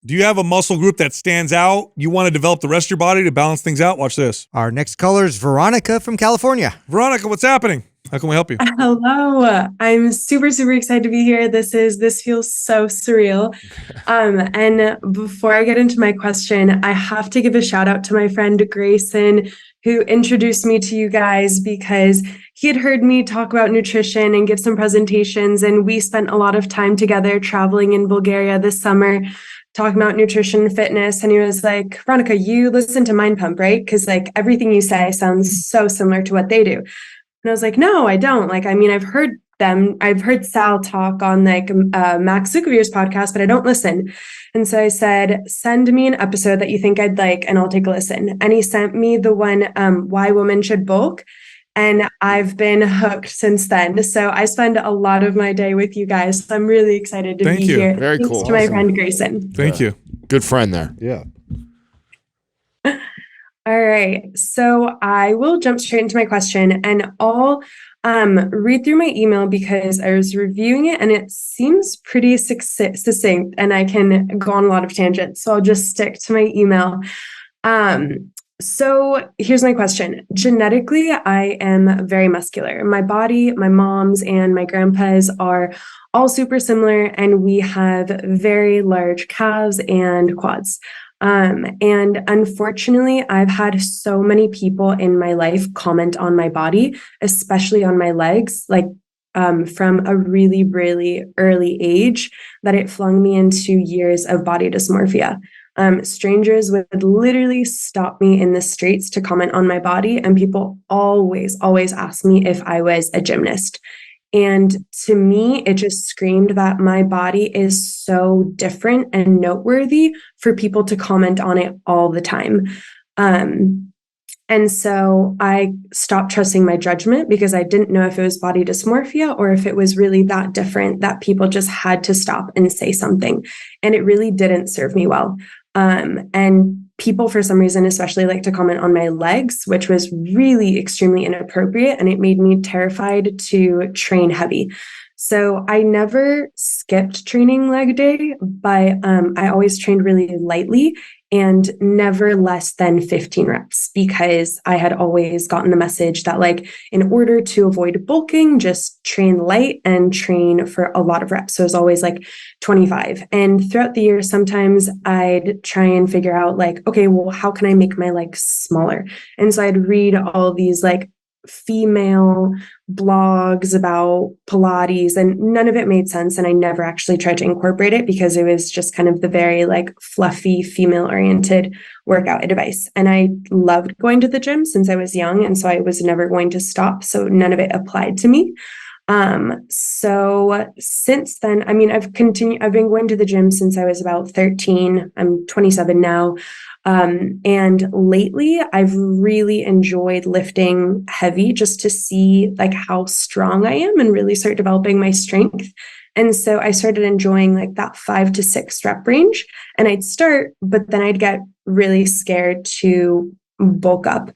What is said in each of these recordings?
Do you have a muscle group that stands out? You want to develop the rest of your body to balance things out? Watch this. Our next caller is Veronica from California. Veronica, what's happening? How can we help you? Hello. I'm super, super excited to be here. This feels so surreal. And before I get into my question, I have to give a shout out to my friend Grayson, who introduced me to you guys because he had heard me talk about nutrition and give some presentations. And we spent a lot of time together traveling in Bulgaria this summer, talking about nutrition and fitness. And he was like, Veronica, you listen to Mind Pump, right? Because like everything you say sounds so similar to what they do. And I was like, no, I don't. Like, I mean, I've heard Sal talk on like Max Zuckervier's podcast, but I don't listen. And so I said, send me an episode that you think I'd like, and I'll take a listen. And he sent me the one, Why Women Should Bulk. And I've been hooked since then. So I spend a lot of my day with you guys. So I'm really excited to be here. Very Thanks cool. to my friend Grayson. Thank you. Good friend there. Yeah. All right, so I will jump straight into my question, and I'll read through my email because I was reviewing it and it seems pretty succinct, and I can go on a lot of tangents. So I'll just stick to my email. So here's my question. Genetically, I am very muscular. My body, my mom's and my grandpa's are all super similar, and we have very large calves and quads. And unfortunately, I've had so many people in my life comment on my body, especially on my legs, like from a really, really early age, that it flung me into years of body dysmorphia. Strangers would literally stop me in the streets to comment on my body, and people always, always ask me if I was a gymnast. And to me, it just screamed that my body is so different and noteworthy for people to comment on it all the time. And so I stopped trusting my judgment because I didn't know if it was body dysmorphia or if it was really that different that people just had to stop and say something. And it really didn't serve me well. And people, for some reason, especially like to comment on my legs, which was really extremely inappropriate. And it made me terrified to train heavy. So I never skipped training leg day, but I always trained really lightly and never less than 15 reps, because I had always gotten the message that like, in order to avoid bulking, just train light and train for a lot of reps. So it was always like 25. And throughout the year, sometimes I'd try and figure out like, okay, well, how can I make my legs smaller? And so I'd read all these like female blogs about Pilates, and none of it made sense. And I never actually tried to incorporate it because it was just kind of the very like fluffy female oriented workout advice. And I loved going to the gym since I was young. And so I was never going to stop. So none of it applied to me. So since then, I mean, I've been going to the gym since I was about 13. I'm 27 now. And lately I've really enjoyed lifting heavy just to see like how strong I am and really start developing my strength. And so I started enjoying like that 5 to 6 rep range, and I'd start, but then I'd get really scared to bulk up.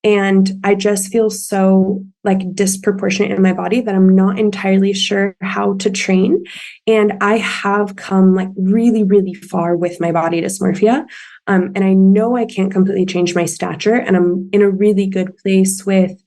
And I just feel so like disproportionate in my body that I'm not entirely sure how to train. And I have come like really, really far with my body dysmorphia. And I know I can't completely change my stature, and I'm in a really good place with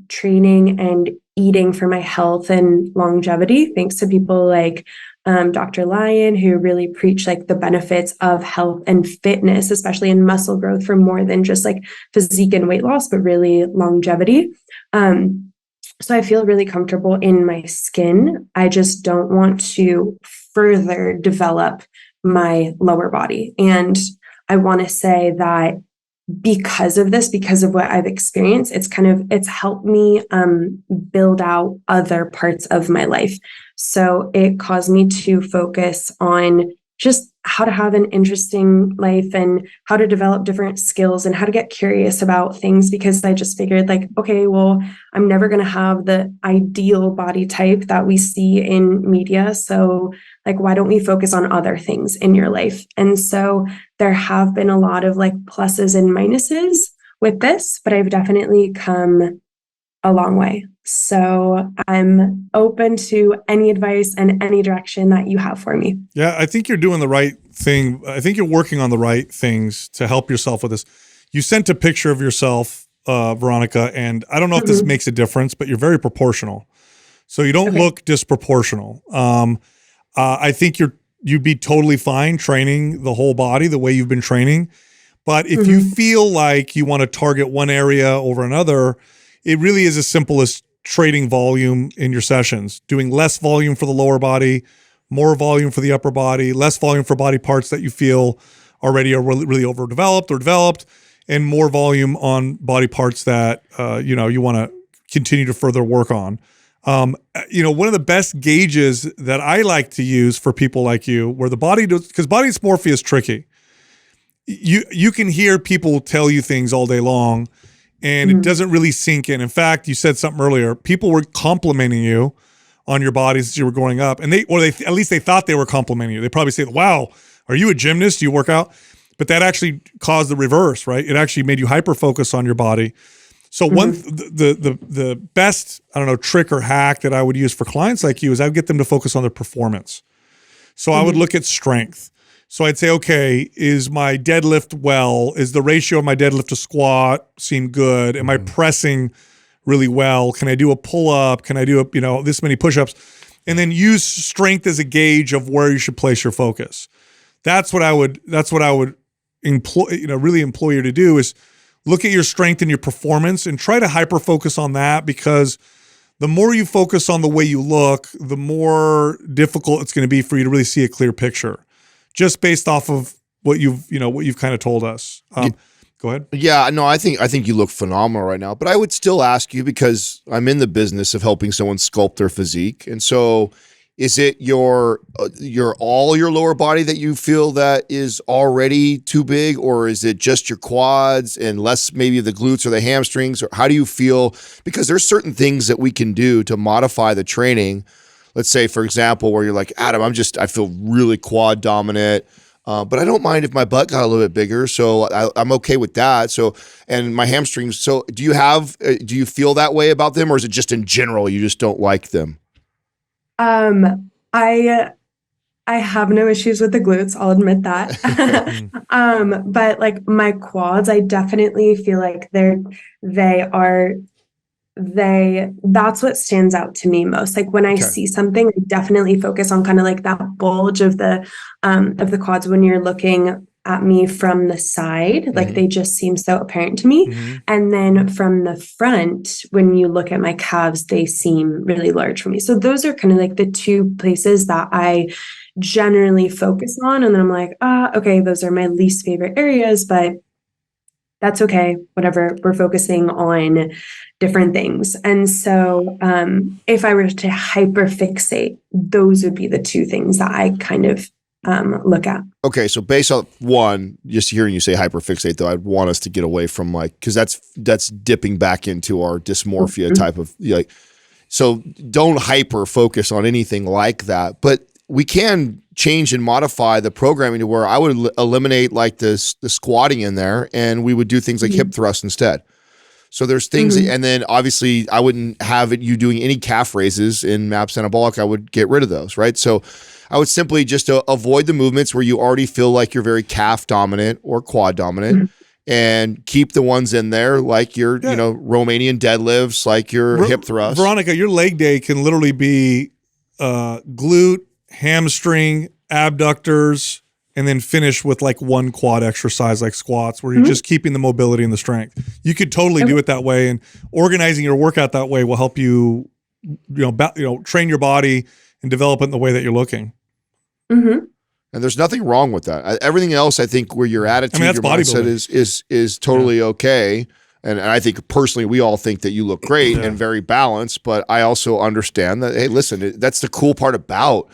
training and eating for my health and longevity, thanks to people like Dr. Lyon, who really preach like the benefits of health and fitness, especially in muscle growth, for more than just like physique and weight loss, but really longevity. So I feel really comfortable in my skin. I just don't want to further develop my lower body. And I want to say that because of this, because of what I've experienced, it's helped me build out other parts of my life. So it caused me to focus on just how to have an interesting life and how to develop different skills and how to get curious about things, because I just figured like, okay, well, I'm never going to have the ideal body type that we see in media. So like, why don't we focus on other things in your life? And so there have been a lot of like pluses and minuses with this, but I've definitely come a long way. So I'm open to any advice and any direction that you have for me. Yeah, I think you're doing the right thing. I think you're working on the right things to help yourself with this. You sent a picture of yourself, Veronica, and I don't know if this makes a difference, but you're very proportional. So you don't look disproportional. I think you'd be totally fine training the whole body the way you've been training. But if you feel like you want to target one area over another, it really is as simple as trading volume in your sessions, doing less volume for the lower body, more volume for the upper body, less volume for body parts that you feel already are really overdeveloped or developed, and more volume on body parts that you want to continue to further work on. One of the best gauges that I like to use for people like you, where the body does, because body dysmorphia is tricky. You can hear people tell you things all day long, and it doesn't really sink in. In fact, you said something earlier. People were complimenting you on your body since you were growing up, and at least they thought they were complimenting you. They probably say, "Wow, are you a gymnast? Do you work out?" But that actually caused the reverse, right? It actually made you hyper focus on your body. So the best, trick or hack that I would use for clients like you is I would get them to focus on their performance. So I would look at strength. So I'd say, okay, is my deadlift well? Is the ratio of my deadlift to squat seem good? Am I pressing really well? Can I do a pull-up? Can I do this many push-ups? And then use strength as a gauge of where you should place your focus. That's what I would really implore you to do, is look at your strength and your performance and try to hyper-focus on that, because the more you focus on the way you look, the more difficult it's going to be for you to really see a clear picture, just based off of what you've kind of told us. Go ahead. Yeah, no, I think you look phenomenal right now, but I would still ask you, because I'm in the business of helping someone sculpt their physique. And so is it your lower body that you feel that is already too big, or is it just your quads and less maybe the glutes or the hamstrings? Or how do you feel? Because there's certain things that we can do to modify the training. Let's say, for example, where you're like, Adam, I feel really quad dominant, but I don't mind if my butt got a little bit bigger. So I'm okay with that. So, and my hamstrings. So do you feel that way about them, or is it just in general, you just don't like them? I have no issues with the glutes. I'll admit that. But like my quads, I definitely feel like that's what stands out to me most. Like when I see something, I definitely focus on kind of like that bulge of the quads when you're looking at me from the side. Like they just seem so apparent to me. And then from the front, when you look at my calves, they seem really large for me. So those are kind of like the two places that I generally focus on. And then I'm like, okay, those are my least favorite areas, but that's okay. Whatever, we're focusing on different things. And so if I were to hyperfixate, those would be the two things that I kind of look at. Okay, so based on one, just hearing you say hyperfixate, though, I'd want us to get away from because that's dipping back into our dysmorphia type of so don't hyper focus on anything like that. But we can change and modify the programming to where I would eliminate like the squatting in there, and we would do things like hip thrust instead. So there's things, and then obviously I wouldn't have you doing any calf raises in MAPS anabolic. I would get rid of those, right? So I would simply just avoid the movements where you already feel like you're very calf dominant or quad dominant, and keep the ones in there like your Romanian deadlifts, like your hip thrust. Veronica, your leg day can literally be glute, hamstring, abductors, and then finish with like one quad exercise like squats, where you're just keeping the mobility and the strength. You could totally do it that way, and organizing your workout that way will help you, train your body and develop it in the way that you're looking. And there's nothing wrong with that. Everything else, I think, where your attitude, your mindset is totally okay. And I think personally, we all think that you look great and very balanced, but I also understand that, hey, listen, that's the cool part about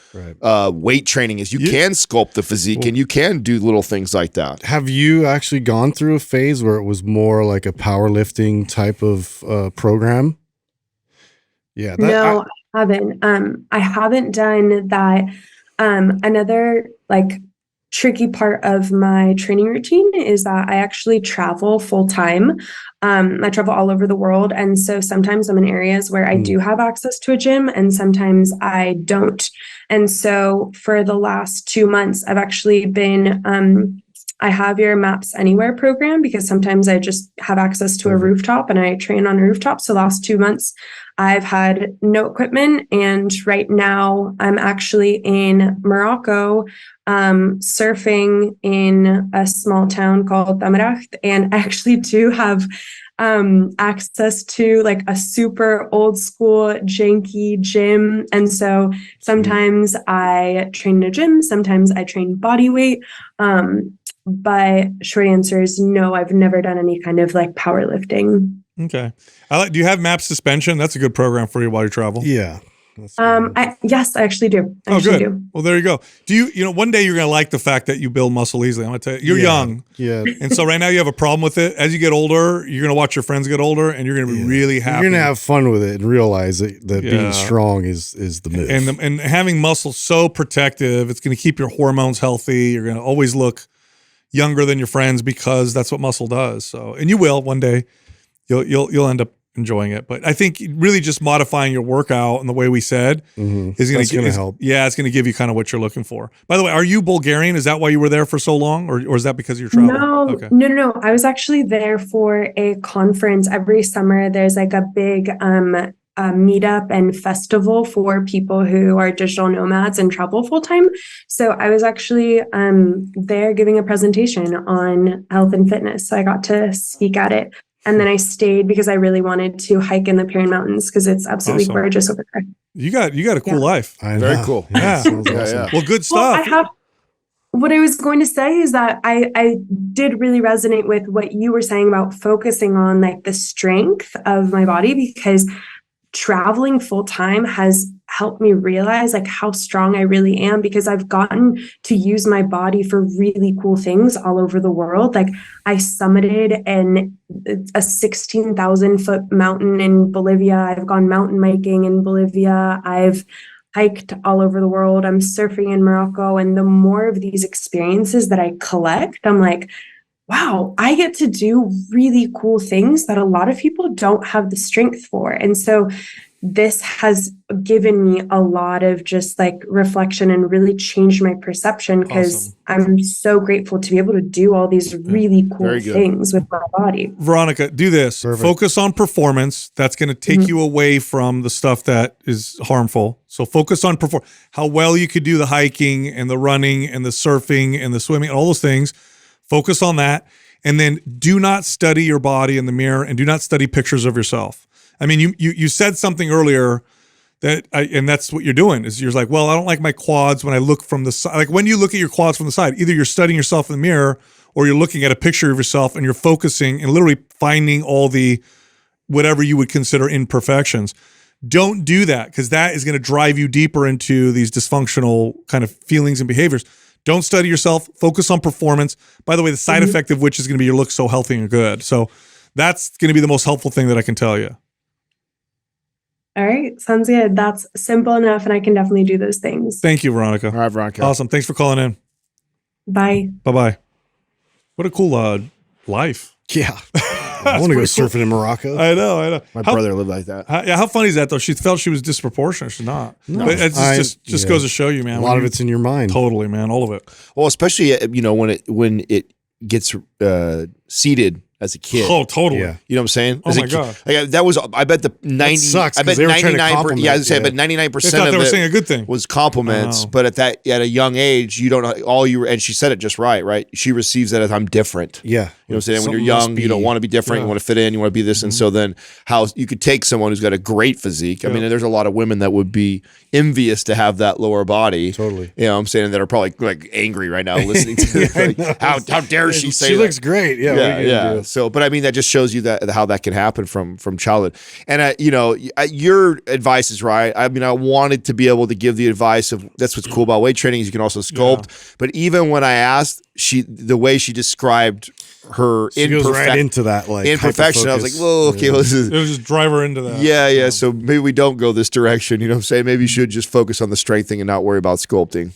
weight training is you can sculpt the physique and you can do little things like that. Have you actually gone through a phase where it was more like a powerlifting type of program? Yeah. No, I haven't. I haven't done that. Another like tricky part of my training routine is that I actually travel full time. I travel all over the world. And so sometimes I'm in areas where I do have access to a gym and sometimes I don't. And so for the last 2 months, I've actually been, I have your Maps Anywhere program because sometimes I just have access to a rooftop and I train on a rooftop. So last 2 months, I've had no equipment. And right now I'm actually in Morocco, surfing in a small town called Tamaraght. And I actually do have access to like a super old school janky gym. And so sometimes I train in a gym, sometimes I train body weight. But short answer is no, I've never done any kind of like powerlifting. Okay. Do you have MAP suspension? That's a good program for you while you travel. Yeah. Yes, I actually do. I good. do. Well, there you go. Do you one day you're going to like the fact that you build muscle easily. I'm going to tell you, you're young. Yeah. And so right now you have a problem with it. As you get older, you're going to watch your friends get older and you're going to be really happy. You're going to have fun with it and realize that being strong is the move. And having muscle so protective, it's going to keep your hormones healthy. You're going to always look younger than your friends because that's what muscle does. So, and you will one day. You'll end up enjoying it. But I think really just modifying your workout and the way we said is going to help. Yeah, it's going to give you kind of what you're looking for. By the way, are you Bulgarian? Is that why you were there for so long, or is that because of your travel? No, okay. no. I was actually there for a conference. Every summer, there's like a big meetup and festival for people who are digital nomads and travel full time. So I was actually there giving a presentation on health and fitness. So I got to speak at it. And then I stayed because I really wanted to hike in the Pyrenees Mountains because it's absolutely gorgeous over there. You got a cool life. Very cool. Yeah. Yeah. Well, good stuff. What I was going to say is that I did really resonate with what you were saying about focusing on like the strength of my body, because traveling full time has helped me realize like how strong I really am, because I've gotten to use my body for really cool things all over the world. Like I summited a 16,000 foot mountain in Bolivia. I've gone mountain biking in Bolivia. I've hiked all over the world. I'm surfing in Morocco. And the more of these experiences that I collect, I'm like, wow, I get to do really cool things that a lot of people don't have the strength for. And so this has given me a lot of just like reflection and really changed my perception, because I'm so grateful to be able to do all these really cool things with my body. Veronica, do this. Perfect. Focus on performance. That's going to take you away from the stuff that is harmful. So focus on how well you could do the hiking and the running and the surfing and the swimming and all those things. Focus on that. And then do not study your body in the mirror and do not study pictures of yourself. I mean, you said something earlier and that's what you're doing, is you're like, well, I don't like my quads when I look from the side. Like when you look at your quads from the side, either you're studying yourself in the mirror or you're looking at a picture of yourself and you're focusing and literally finding all the whatever you would consider imperfections. Don't do that, because that is going to drive you deeper into these dysfunctional kind of feelings and behaviors. Don't study yourself. Focus on performance. By the way, the side effect of which is going to be your look so healthy and good. So that's going to be the most helpful thing that I can tell you. All right. Sounds good. That's simple enough, and I can definitely do those things. Thank you, Veronica. All right, Veronica. Awesome. Thanks for calling in. Bye. Bye-bye. What a cool life. Yeah. I want to go surfing in Morocco. I know. My brother lived like that. How funny is that, though? She felt she was disproportionate. She's not. No. But it just goes to show you, man. A lot of it's in your mind. Totally, man. All of it. Well, especially, when it gets seeded as a kid. Oh, totally. Yeah. You know what I'm saying? Oh my God. Like, that was, I bet the 90, sucks, I bet 99%, yeah, I was saying, but 99% they of were it saying a good thing. was compliments. But at a young age, you don't know and she said it just right? She receives that as I'm different. Yeah. You know what I'm saying? When you're young, you don't want to be different. You want to fit in. You want to be this. And so then how you could take someone who's got a great physique. I mean, there's a lot of women that would be envious to have that lower body. Totally. You know what I'm saying? That are probably like angry right now listening to it. Like, how dare she say that? She looks great. Yeah. So, but I mean, that just shows you that how that can happen from childhood. And your advice is right. I mean, I wanted to be able to give the advice of that's what's cool about weight training is you can also sculpt. Yeah. But even when I asked, the way she described her goes right into that like imperfection, I was like, whoa, okay, well, this is. It was just drive her into that. Yeah. So maybe we don't go this direction. You know what I'm saying? Maybe you should just focus on the strengthening and not worry about sculpting.